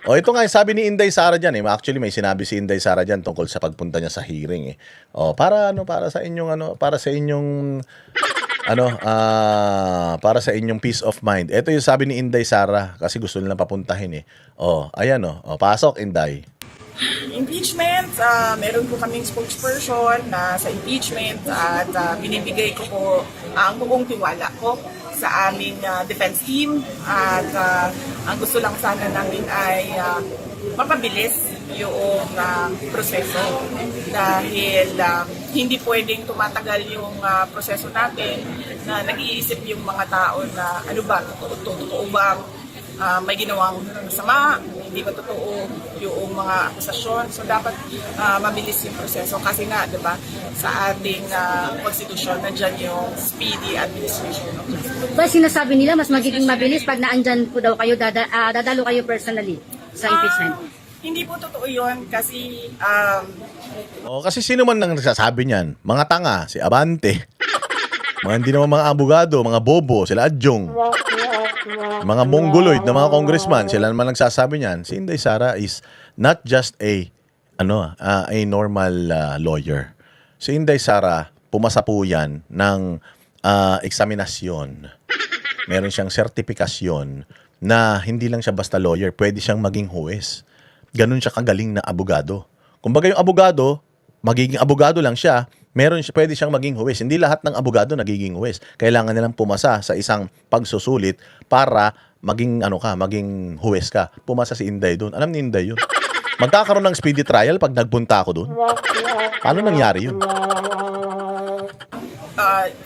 O ito nga, sabi ni Inday Sara diyan, actually may sinabi si Inday Sara diyan tungkol sa pagpunta niya sa hearing, eh. O para sa inyong para sa inyong peace of mind. Ito yung sabi ni Inday Sara kasi gusto nilang papuntahin, eh. O, ayan, pasok Inday. Impeachment, meron po kaming spokesperson na sa impeachment at binibigay ko po ang buong tiwala ko sa aming defense team at ang gusto lang sana namin ay mapabilis yung proseso dahil hindi pwedeng tumatagal yung proseso natin na nag-iisip yung mga tao na ano ba, totoo ba may ginawang masama, hindi ba totoo yung mga akusasyon. So dapat mabilis yung proseso kasi nga, di ba, sa ating konstitusyon, nandyan yung speedy administration of justice. Ba, sinasabi nila mas magiging mabilis pag naandyan po daw kayo, dadalo kayo personally sa impeachment? Hindi po totoo yun kasi Kasi sino man nang nagsasabi niyan? Mga tanga, si Abante. Mga hindi naman mga abogado, mga bobo, sila Adjong. Mga mongoloid na mga congressman, sila naman nagsasabi niyan. Si Inday Sara is not just a normal lawyer. Si Inday Sara, pumasa po yan ng eksaminasyon. Meron siyang sertifikasyon na hindi lang siya basta lawyer, pwede siyang maging huwes. Ganun siya kagaling na abogado. Kumbaga yung abogado, magiging abogado lang siya, pwede siyang maging huwes. Hindi lahat ng abogado nagiging huwes. Kailangan nilang pumasa sa isang pagsusulit para maging maging huwes ka. Pumasa si Inday doon. Alam ni Inday yun. Magkakaroon ng speedy trial pag nagpunta ako doon. Paano nangyari yun?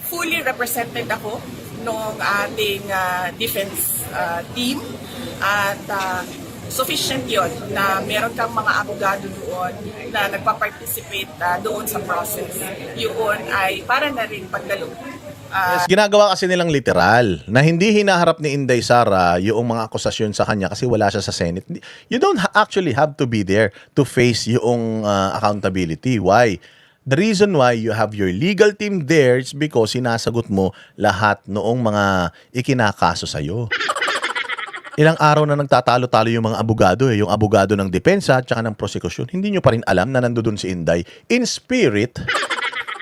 fully represented ako nung ating defense team at sufficient yon na meron kang mga abogado doon na nagpa-participate doon sa process. Yun ay para na rin pagdalo. Yes, ginagawa kasi nilang literal na hindi hinaharap ni Inday Sara yung mga akusasyon sa kanya kasi wala siya sa Senate. You don't actually have to be there to face yung accountability. Why? The reason why you have your legal team there is because sinasagot mo lahat noong mga ikinakaso sa'yo. Ilang araw na nagtatalo-talo yung mga abogado, yung abogado ng depensa at saka ng prosekusyon. Hindi nyo pa rin alam na nandoon si Inday. In spirit,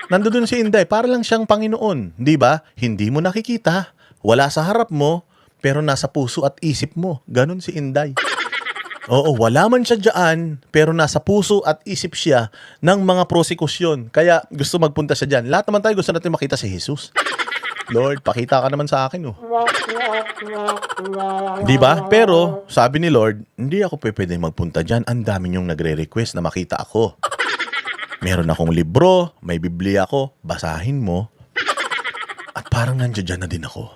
nandoon si Inday. Para lang siyang Panginoon. Di ba? Hindi mo nakikita. Wala sa harap mo, pero nasa puso at isip mo. Ganon si Inday. Oo, wala man siya dyan, pero nasa puso at isip siya ng mga prosekusyon. Kaya gusto magpunta siya dyan. Lahat naman tayo gusto natin makita si Jesus. Lord, pakita ka naman sa akin, oh. Di ba? Pero, sabi ni Lord, hindi ako pwedeng magpunta dyan. Ang dami niyong nagre-request na makita ako. Meron akong libro, may Biblia ako, basahin mo. At parang nandiyan na din ako.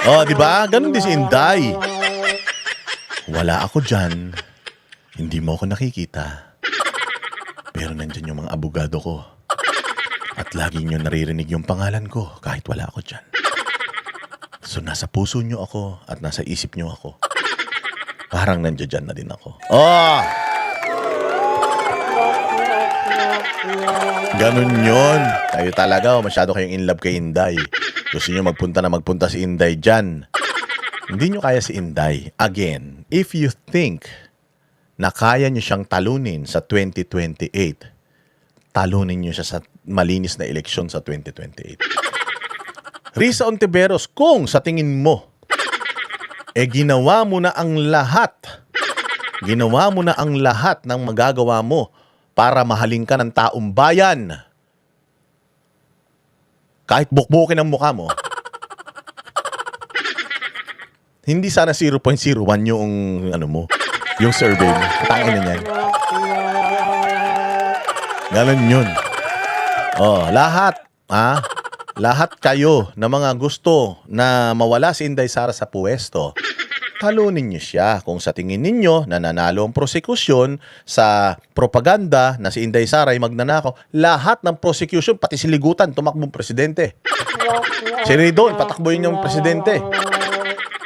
Oh, di ba? Ganun din si Inday. Wala ako dyan. Hindi mo ako nakikita. Pero nandiyan yung mga abogado ko. At lagi nyo naririnig yung pangalan ko kahit wala ako dyan. So nasa puso nyo ako at nasa isip nyo ako. Parang nandiyan na din ako. Oh! Ganun yun. Kayo talaga, masyado kayong in love kay Inday. Gusto nyo magpunta si Inday dyan. Hindi nyo kaya si Inday. Again, if you think na kaya nyo siyang talunin sa 2028, talunin nyo siya sa malinis na eleksyon sa 2028. Risa Ontiveros, kung sa tingin mo, ginawa mo na ang lahat, ng magagawa mo para mahalin ka ng taong bayan, kahit bukbukin ang mukha mo, hindi sana 0.01 yung yung survey mo. Tangin na yan. Ganon yun. Oh, lahat kayo na mga gusto na mawala si Inday Sara sa puwesto, talunin niyo siya kung sa tingin ninyo na nanalo ang prosekusyon sa propaganda na si Inday Sara ay magnanakaw. Lahat ng prosecution, pati siligutan, tumakbong presidente. Sino doon, patakboyin yung presidente.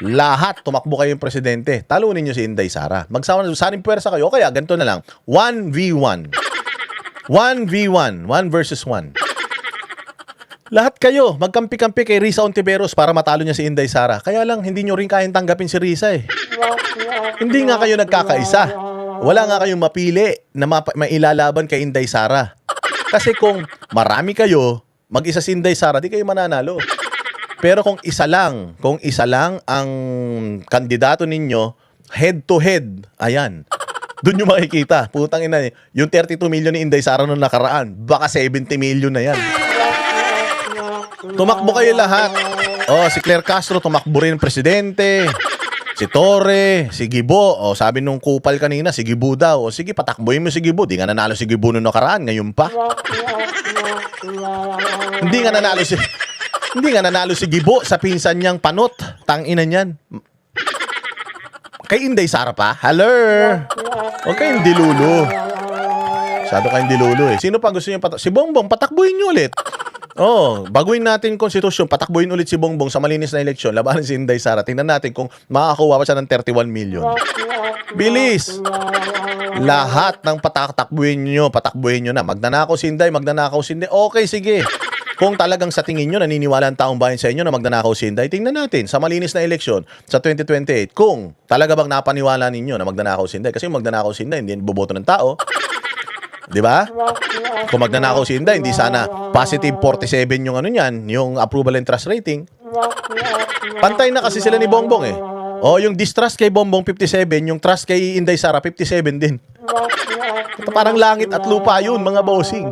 Lahat, tumakbo kayong presidente. Talunin niyo si Inday Sara. Magsaning puwersa kayo. Kaya ganito na lang, 1v1. 1v1, 1 versus 1. Lahat kayo, magkampi-kampi kay Risa Ontiveros para matalo niya si Inday Sara. Kaya lang, hindi nyo rin kayang tanggapin si Risa eh. Hindi nga kayo nagkakaisa. Wala nga kayong mapili na mailalaban kay Inday Sara. Kasi kung marami kayo, mag-isa si Inday Sara, di kayo mananalo. Pero kung isa lang ang kandidato ninyo, head to head, ayan. Doon nyo makikita. Putang ina, yung 32 million ni Inday Sara nung nakaraan, baka 70 million na yan. Tumakbo kayo lahat. Oh, si Claire Castro, tumakbo rin presidente. Si Torre, si Gibo. O, sabi nung kupal kanina, si Gibo daw. O, sige, patakboyin mo si Gibo. Di nga nanalo si Gibo nung nakaraan. Ngayon pa. Hindi nga nanalo si Gibo sa pinsan niyang panot. Tangina niyan. Kay Inday Sara pa? Hello? Huwag kayong dilulo. Masyado kayong dilulo eh. Sino pa gusto niyo si Bongbong, patakbuhin niyo ulit. Oh, baguhin natin konstitusyon, patakbuhin ulit si Bongbong sa malinis na eleksyon, labanan si Inday Sara. Tingnan natin kung makakakuha pa siya ng 31 million. Bilis! Lahat ng patakbuhin nyo na. Magnanakaw si Inday, okay, sige. Kung talagang sa tingin nyo, naniniwala ang taong bayan sa inyo na magnanakaw si Inday, tingnan natin sa malinis na eleksyon sa 2028. Kung talaga bang napaniwala ninyo na magnanakaw si Inday, kasi yung magnanakaw si Inday, hindi boboto ng tao. Di ba? Kung magnanakaw si Inday, hindi sana positive 47 yung ano niyan, yung approval and trust rating. Pantay na kasi sila ni Bongbong eh. O, yung distrust kay Bongbong 57, yung trust kay Inday Sara 57 din. Parang langit at lupa yun, mga bossing.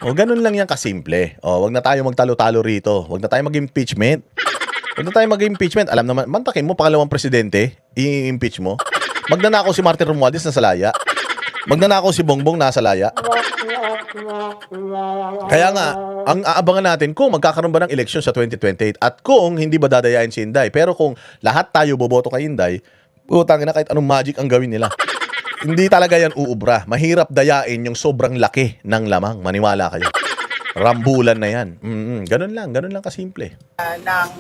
O, ganun lang yan kasimple. O, wag na tayo magtalo-talo rito. Wag na tayo mag-impeachment. Alam naman, mantakin mo, pangalawang presidente, i-impeach mo. Magnanakaw si Martin Romualdez na salaya. Magnanakaw si Bongbong nasa laya. Kaya nga, ang aabangan natin kung magkakaroon ba ng eleksyon sa 2028 at kung hindi ba dadayain si Inday. Pero kung lahat tayo boboto kay Inday, putang ina, kahit anong magic ang gawin nila. Hindi talaga yan uubra. Mahirap dayain yung sobrang laki ng lamang. Maniwala kayo. Rambulan na yan. Ganun lang kasimple. Ng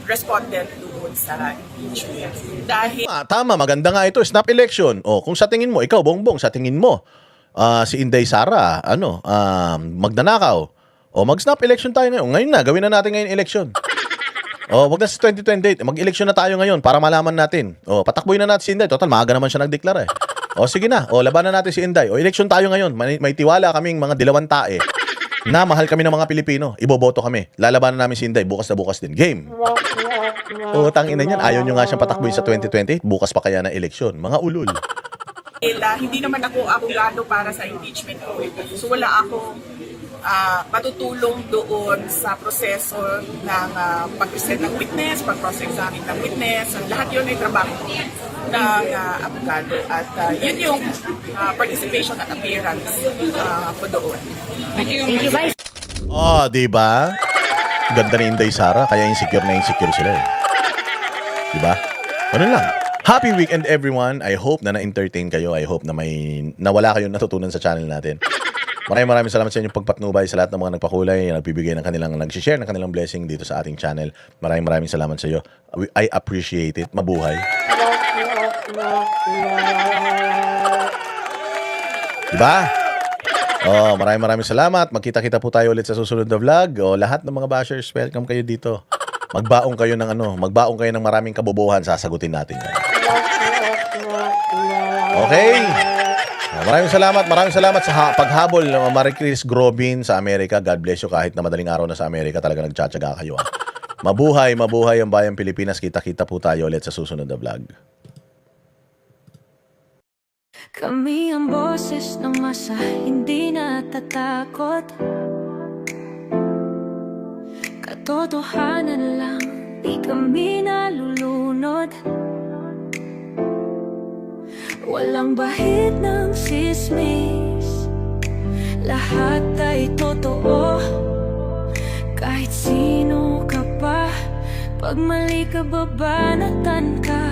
respondent doon sa impeachment. Dahil Tama, maganda nga ito, snap election. O, kung sa tingin mo, ikaw, Bongbong, sa tingin mo, si Inday Sara, magnanakaw. O, mag-snap election tayo ngayon. Ngayon na, gawin na natin ngayon election. O, wag na sa 2028, mag-election na tayo ngayon para malaman natin. O, patakboy na natin si Inday. Total, maaga naman siya nagdeklara eh. O, sige na. O, labanan natin si Inday. O, election tayo ngayon. May tiwala kaming mga dilawang tae na mahal kami ng mga Pilipino. Iboboto kami. Lalabanan namin si Inday. Bukas na bukas din. Game. Utang ina niyan. Ayaw nyo nga siyang patakbuhin sa 2020. Bukas pa kaya na eleksyon. Mga ulul. hindi naman ako abogado para sa impeachment ko. So wala akong matutulong doon sa proseso ng pag-present ng witness, pag-cross-examine ng witness. Lahat yun ay trabaho ng abogado. At yun yung participation at appearance ko doon. Thank you, Vice. Oh, di ba? Ganda ni Inday Sara, kaya insecure sila eh. Di ba? Ganun lang. Happy weekend everyone. I hope na na-entertain kayo. I hope na wala kayong natutunan sa channel natin. Maraming salamat sa inyong pagpatnubay sa lahat ng mga nagpakulay, nag-share ng kanilang blessing dito sa ating channel. Maraming salamat sa iyo. I appreciate it. Mabuhay. Diba? Oh, maraming salamat. Magkita-kita po tayo ulit sa susunod na vlog. Oh, lahat ng mga bashers, welcome kayo dito. Magbaong kayo ng maraming kabobohan, sasagutin natin yan. Okay? Maraming salamat sa paghabol ng Marie Chris Grobin sa Amerika. God bless you. Kahit na madaling araw na sa Amerika, talaga nagtsatsaga kayo. Mabuhay ang bayang Pilipinas. Kita-kita po tayo ulit sa susunod na vlog. Kami ang boses ng masa, hindi natatakot. Katotohanan lang, di kami nalulunod. Walang bahid ng sismis, lahat ay totoo. Kahit sino ka pa, pag mali ka babanatan ka.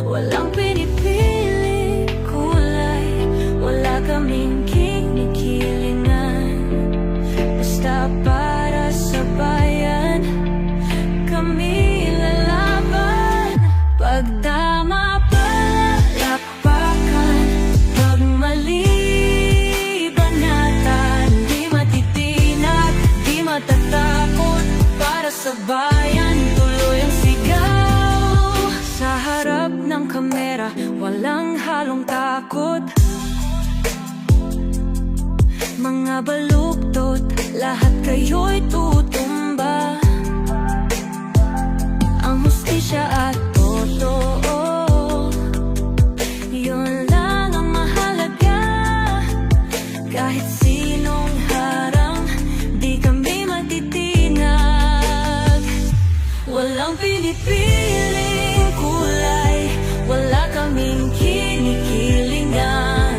Walang pinipili kulay, wala kaming kinikilingan. Basta para sa bayan, kami lalaban. Pagtama palapakan, pag mali banatan. Di matitinag, di matatakot. Para sa bayan, tuloy ang sigaw. Sa harap kamera, walang halong takot. Mga baluktot, lahat kayo'y tutumba. Ang hustisya at totoo, yun lang ang mahalaga. Kahit sinong harang, di kami matitinag. Walang pinipiling kulay, wala kaming kinikilingan.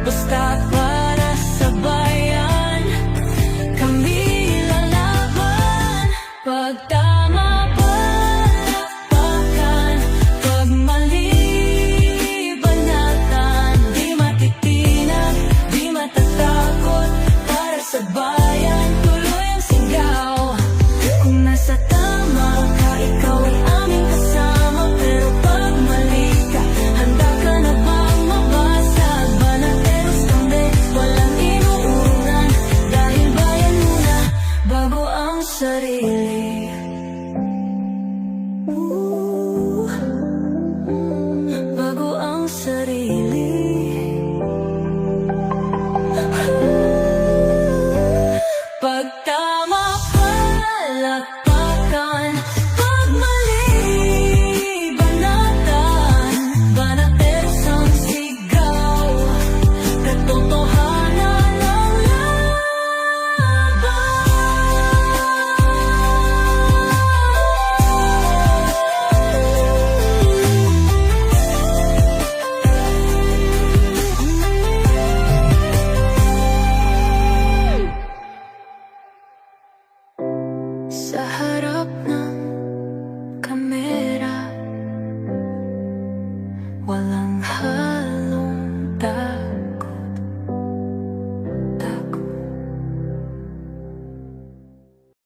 Basta para sa bayan, kami lalaban. Pag tama palakpakan, pag mali banatan. Di matitinag, di matatakot, para sa bayan tuloy ang sigaw. Kung nasa tama ka, ikaw ay aming kasama. Pero pag mali ka, handa ka na bang mabasag? Banateros kami, walang inuunan. Dahil bayan muna, bago ang sarili. Bago ang sarili. Pag tama palakpakan, pag mali banatan. Banateros ang sigaw, katotohanan ang sa harap ng kamera, walang